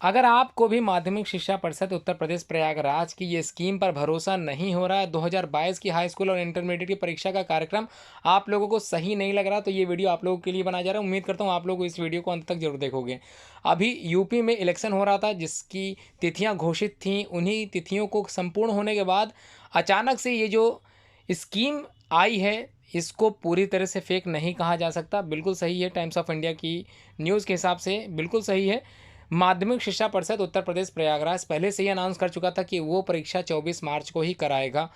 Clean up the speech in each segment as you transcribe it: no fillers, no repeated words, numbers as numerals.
अगर आपको भी माध्यमिक शिक्षा परिषद उत्तर प्रदेश प्रयागराज की ये स्कीम पर भरोसा नहीं हो रहा है, 2022 की हाई स्कूल और इंटरमीडिएट की परीक्षा का कार्यक्रम आप लोगों को सही नहीं लग रहा, तो ये वीडियो आप लोगों के लिए बनाया जा रहा है। उम्मीद करता हूँ आप लोग इस वीडियो को अंत तक जरूर देखोगे। अभी यूपी में इलेक्शन हो रहा था, जिसकी तिथियां घोषित थीं। उन्हीं तिथियों को संपूर्ण होने के बाद अचानक से ये जो स्कीम आई है, इसको पूरी तरह से फेक नहीं कहा जा सकता, बिल्कुल सही है। टाइम्स ऑफ इंडिया की न्यूज़ के हिसाब से बिल्कुल सही है। माध्यमिक शिक्षा परिषद उत्तर प्रदेश प्रयागराज पहले से ही अनाउंस कर चुका था कि वो परीक्षा 24 मार्च को ही कराएगा।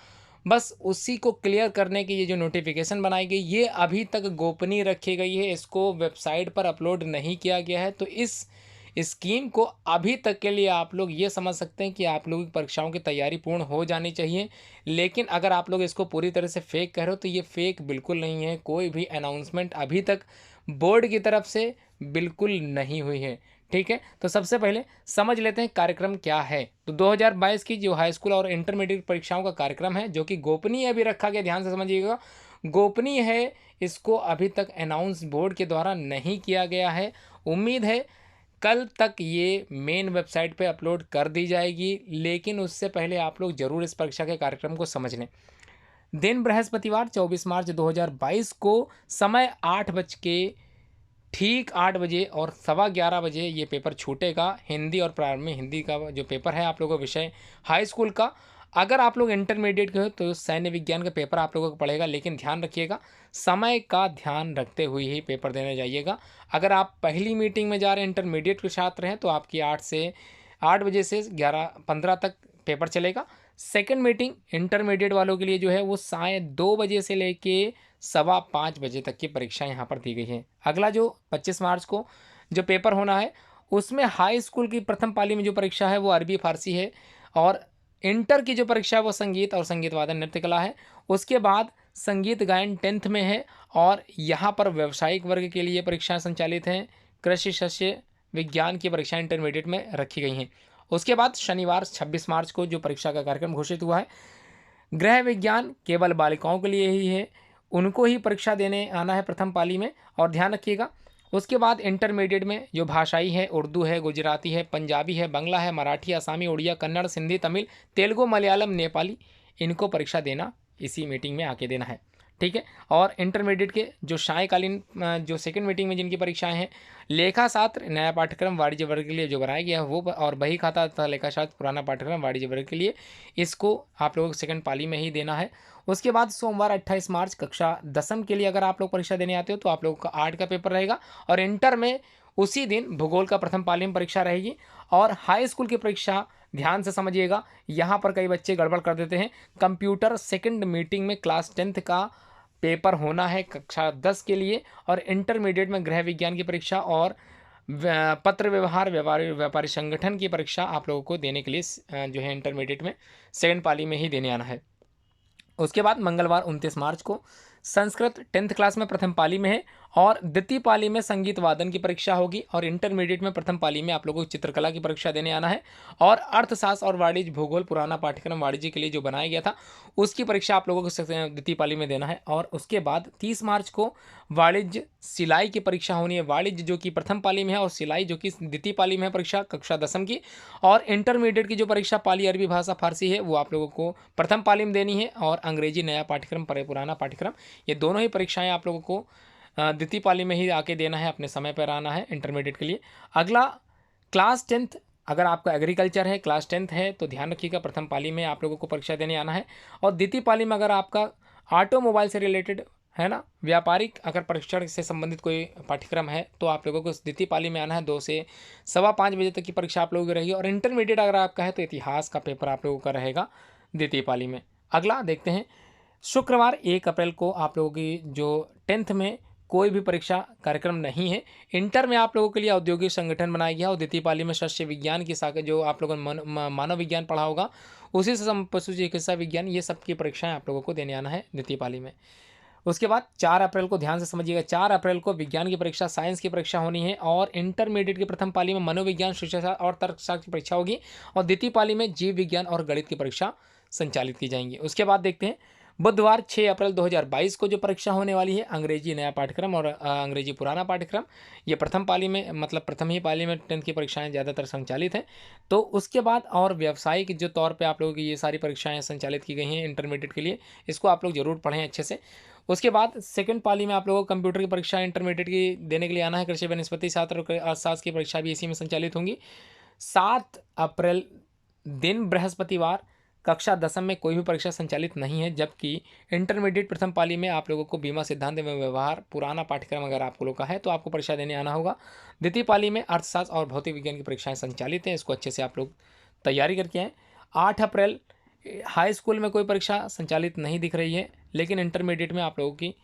बस उसी को क्लियर करने की ये जो नोटिफिकेशन बनाई गई, ये अभी तक गोपनीय रखी गई है, इसको वेबसाइट पर अपलोड नहीं किया गया है। तो इस स्कीम को अभी तक के लिए आप लोग ये समझ सकते हैं कि आप लोगों की परीक्षाओं की तैयारी पूर्ण हो जानी चाहिए। लेकिन अगर आप लोग इसको पूरी तरह से फेक कह रहे हो, तो ये फेक बिल्कुल नहीं है। कोई भी अनाउंसमेंट अभी तक बोर्ड की तरफ से बिल्कुल नहीं हुई है। ठीक है, तो सबसे पहले समझ लेते हैं कार्यक्रम क्या है। तो 2022 की जो हाई स्कूल और इंटरमीडिएट परीक्षाओं का कार्यक्रम है, जो कि गोपनीय अभी रखा गया, ध्यान से समझिएगा, गोपनीय है। इसको अभी तक अनाउंस बोर्ड के द्वारा नहीं किया गया है। उम्मीद है कल तक ये मेन वेबसाइट पे अपलोड कर दी जाएगी, लेकिन उससे पहले आप लोग जरूर इस परीक्षा के कार्यक्रम को समझ लें। दिन बृहस्पतिवार 24 मार्च 2022 को समय 8 बजे और 11:15 बजे ये पेपर छूटेगा। हिंदी और प्रारंभ में हिंदी का जो पेपर है आप लोगों का विषय हाई स्कूल का। अगर आप लोग इंटरमीडिएट के हो तो सैन्य विज्ञान का पेपर आप लोगों को पड़ेगा, लेकिन ध्यान रखिएगा समय का ध्यान रखते हुए ही पेपर देने जाइएगा। अगर आप पहली मीटिंग में जा रहे हैं, इंटरमीडिएट के छात्र हैं, तो आपकी 8 बजे से 11:15 तक पेपर चलेगा। सेकंड मीटिंग इंटरमीडिएट वालों के लिए जो है वो साय 2 बजे से लेके 4:15 बजे तक की परीक्षा यहाँ पर दी गई है। अगला जो 25 मार्च को जो पेपर होना है, उसमें हाई स्कूल की प्रथम पाली में जो परीक्षा है वो अरबी फारसी है, और इंटर की जो परीक्षा है वो संगीत और संगीत वादन नृत्य कला है। उसके बाद संगीत गायन 10th में है, और यहाँ पर व्यावसायिक वर्ग के लिए परीक्षाएं संचालित हैं। कृषि शस्य विज्ञान की परीक्षाएं इंटरमीडिएट में रखी गई हैं। उसके बाद शनिवार 26 मार्च को जो परीक्षा का कार्यक्रम घोषित हुआ है, गृह विज्ञान केवल बालिकाओं के लिए ही है, उनको ही परीक्षा देने आना है प्रथम पाली में, और ध्यान रखिएगा। उसके बाद इंटरमीडिएट में जो भाषाई है, उर्दू है, गुजराती है, पंजाबी है, बंगला है, मराठी, आसामी, उड़िया, कन्नड़, सिंधी, तमिल, तेलुगु, मलयालम, नेपाली, इनको परीक्षा देना इसी मीटिंग में आके देना है। ठीक है, और इंटरमीडिएट के जो सायकालीन जो सेकंड मीटिंग में जिनकी परीक्षाएं हैं, लेखा शास्त्र नया पाठ्यक्रम वाणिज्य वर्ग के लिए जो बनाया गया है वो, और बही खाता तथा लेखा शास्त्र पुराना पाठ्यक्रम वाणिज्य वर्ग के लिए, इसको आप लोगों को सेकंड पाली में ही देना है। उसके बाद सोमवार 28 मार्च कक्षा 10वीं के लिए अगर आप लोग परीक्षा देने आते हो, तो आप लोगों का 8 का पेपर रहेगा, और इंटर में उसी दिन भूगोल का प्रथम पाली में परीक्षा रहेगी। और हाई स्कूल की परीक्षा ध्यान से समझिएगा, यहाँ पर कई बच्चे गड़बड़ कर देते हैं। कंप्यूटर सेकंड मीटिंग में क्लास 10th का पेपर होना है कक्षा 10 के लिए, और इंटरमीडिएट में गृह विज्ञान की परीक्षा और पत्र व्यवहार व्यापारी संगठन की परीक्षा आप लोगों को देने के लिए जो है इंटरमीडिएट में सेकंड पाली में ही देने आना है। उसके बाद मंगलवार 29 मार्च को संस्कृत 10th क्लास में प्रथम पाली में है, और द्वितीय पाली में संगीत वादन की परीक्षा होगी, और इंटरमीडिएट में प्रथम पाली में आप लोगों को चित्रकला की परीक्षा देने आना है। और अर्थशास्त्र और वाणिज्य भूगोल पुराना पाठ्यक्रम वाणिज्य के लिए जो बनाया गया था, उसकी परीक्षा आप लोगों को द्वितीय पाली में देना है। और उसके बाद 30 मार्च को वाणिज्य सिलाई की परीक्षा होनी है। वाणिज्य जो कि प्रथम पाली में है, और सिलाई जो कि द्वितीय पाली में है परीक्षा कक्षा 10वीं की। और इंटरमीडिएट की जो परीक्षा पाली अरबी भाषा फारसी है, वो आप लोगों को प्रथम पाली में देनी है, और अंग्रेजी नया पाठ्यक्रम पुराना पाठ्यक्रम, ये दोनों ही परीक्षाएं आप लोगों को द्वितीय पाली में ही आके देना है, अपने समय पर आना है इंटरमीडिएट के लिए। अगला क्लास 10th, अगर आपका एग्रीकल्चर है, क्लास 10th है, तो ध्यान रखिएगा प्रथम पाली में आप लोगों को परीक्षा देने आना है। और द्वितीय पाली में अगर आपका ऑटोमोबाइल से रिलेटेड है ना, व्यापारिक अगर परीक्षण से संबंधित कोई पाठ्यक्रम है, तो आप लोगों को द्वितीय पाली में आना है। 2 से 5:15 बजे तक की परीक्षा आप लोगों की रहेगी। और इंटरमीडिएट अगर आपका है, तो इतिहास का पेपर आप लोगों का रहेगा द्वितीय पाली में। अगला देखते हैं, शुक्रवार 1 अप्रैल को आप लोगों की जो 10th में कोई भी परीक्षा कार्यक्रम नहीं है। इंटर में आप लोगों के लिए औद्योगिक संगठन बनाया गया, और द्वितीय पाली में शस्य विज्ञान की शाखा जो आप लोगों ने मानव विज्ञान पढ़ा होगा, उसी से पशु चिकित्सा विज्ञान, ये सब की परीक्षाएं आप लोगों को देने आना है द्वितीय पाली में। उसके बाद 4 अप्रैल को ध्यान से समझिएगा, 4 अप्रैल को विज्ञान की परीक्षा साइंस की परीक्षा होनी है, और इंटरमीडिएट की प्रथम पाली में मनोविज्ञान शिक्षाशास्त्र और तर्कशास्त्र की परीक्षा होगी, और द्वितीय पाली में जीव विज्ञान और गणित की परीक्षा संचालित की जाएंगी। उसके बाद देखते हैं बुधवार 6 अप्रैल 2022 को जो परीक्षा होने वाली है, अंग्रेजी नया पाठ्यक्रम और अंग्रेजी पुराना पाठ्यक्रम, ये प्रथम पाली में मतलब प्रथम ही पाली में 10th की परीक्षाएं ज़्यादातर संचालित हैं। तो उसके बाद और व्यावसायिक जो तौर पे आप लोगों की ये सारी परीक्षाएं संचालित की गई हैं इंटरमीडिएट के लिए, इसको आप लोग ज़रूर पढ़ें अच्छे से। उसके बाद सेकंड पाली में आप लोगों को कंप्यूटर की परीक्षा इंटरमीडिएट की देने के लिए आना है। कृषि वनस्पति शास्त्र और अर्थशास्त्र की परीक्षा भी इसी में संचालित होंगी। 7 अप्रैल दिन बृहस्पतिवार कक्षा 10वीं में कोई भी परीक्षा संचालित नहीं है, जबकि इंटरमीडिएट प्रथम पाली में आप लोगों को बीमा सिद्धांत एवं व्यवहार पुराना पाठ्यक्रम अगर आप लोगों का है तो आपको परीक्षा देने आना होगा। द्वितीय पाली में अर्थशास्त्र और भौतिक विज्ञान की परीक्षाएं संचालित हैं, इसको अच्छे से आप लोग तैयारी करके आएँ। 8 अप्रैल हाई स्कूल में कोई परीक्षा संचालित नहीं दिख रही है, लेकिन इंटरमीडिएट में आप लोगों की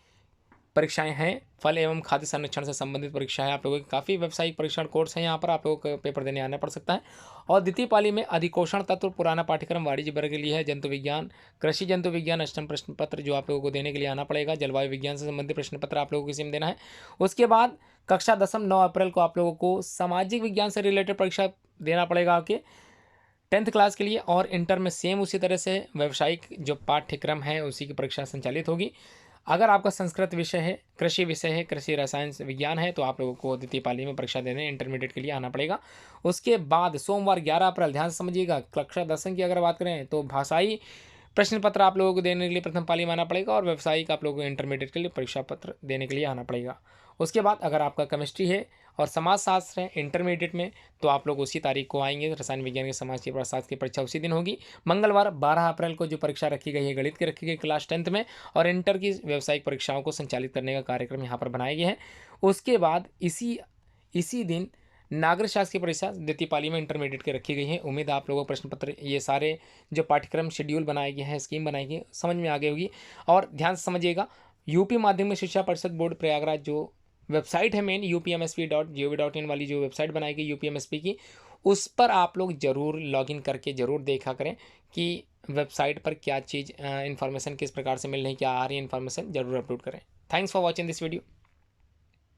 परीक्षाएं हैं। फल एवं खाद्य संरक्षण से संबंधित परीक्षाएं आप लोगों के काफ़ी व्यावसायिक परीक्षण कोर्स हैं, यहाँ पर आप लोगों को पेपर देने आना पड़ सकता है। और द्वितीय पाली में अधिकोषण तत्व पुराना पाठ्यक्रम वाणिज्य वर्ग के लिए है, जंतु विज्ञान, कृषि जंतु विज्ञान अष्टम प्रश्न पत्र जो आप लोगों को देने के लिए आना पड़ेगा। जलवायु विज्ञान से संबंधित प्रश्न पत्र आप लोगों को इसी में देना है। उसके बाद कक्षा 10वीं 9 अप्रैल को आप लोगों को सामाजिक विज्ञान से रिलेटेड परीक्षा देना पड़ेगा आपके 10th क्लास के लिए। और इंटर में सेम उसी तरह से व्यावसायिक जो पाठ्यक्रम है उसी की परीक्षा संचालित होगी। अगर आपका संस्कृत विषय है, कृषि विषय है, कृषि रसायन विज्ञान है, तो आप लोगों को द्वितीय पाली में परीक्षा देने इंटरमीडिएट के लिए आना पड़ेगा। उसके बाद सोमवार 11 अप्रैल, ध्यान से समझिएगा, कक्षा 10वीं की अगर बात करें तो भाषाई प्रश्न पत्र आप लोगों को देने के लिए प्रथम पाली में आना पड़ेगा और व्यावसायिक आप लोगों को इंटरमीडिएट के लिए परीक्षा पत्र देने के लिए आना पड़ेगा। उसके बाद अगर आपका केमिस्ट्री है और समाजशास्त्र है इंटरमीडिएट में, तो आप लोग उसी तारीख को आएंगे। रसायन विज्ञान के समाज के शास्त्र की परीक्षा उसी दिन होगी। मंगलवार 12 अप्रैल को जो परीक्षा रखी गई है गणित की रखी गई क्लास 10th में, और इंटर की व्यावसायिक परीक्षाओं को संचालित करने का कार्यक्रम यहाँ पर बनाए गए हैं। उसके बाद इसी दिन नागरिक शास्त्र की परीक्षा द्वितीय पाली में इंटरमीडिएट की रखी गई है। उम्मीद है आप लोगों को प्रश्न पत्र ये सारे जो पाठ्यक्रम शेड्यूल बनाए गए हैं, स्कीम बनाई गई, समझ में आ गई होगी। और ध्यान से समझिएगा, यूपी माध्यमिक शिक्षा परिषद बोर्ड प्रयागराज जो वेबसाइट है मेन upmsp.gov.in वाली जो वेबसाइट बनाई गई यूपीएमएसपी की, उस पर आप लोग ज़रूर लॉगिन करके ज़रूर देखा करें कि वेबसाइट पर क्या चीज़ इन्फॉर्मेशन किस प्रकार से मिल रही, क्या आ रही है इन्फॉर्मेशन, ज़रूर अपलोड करें। Thanks for watching this video.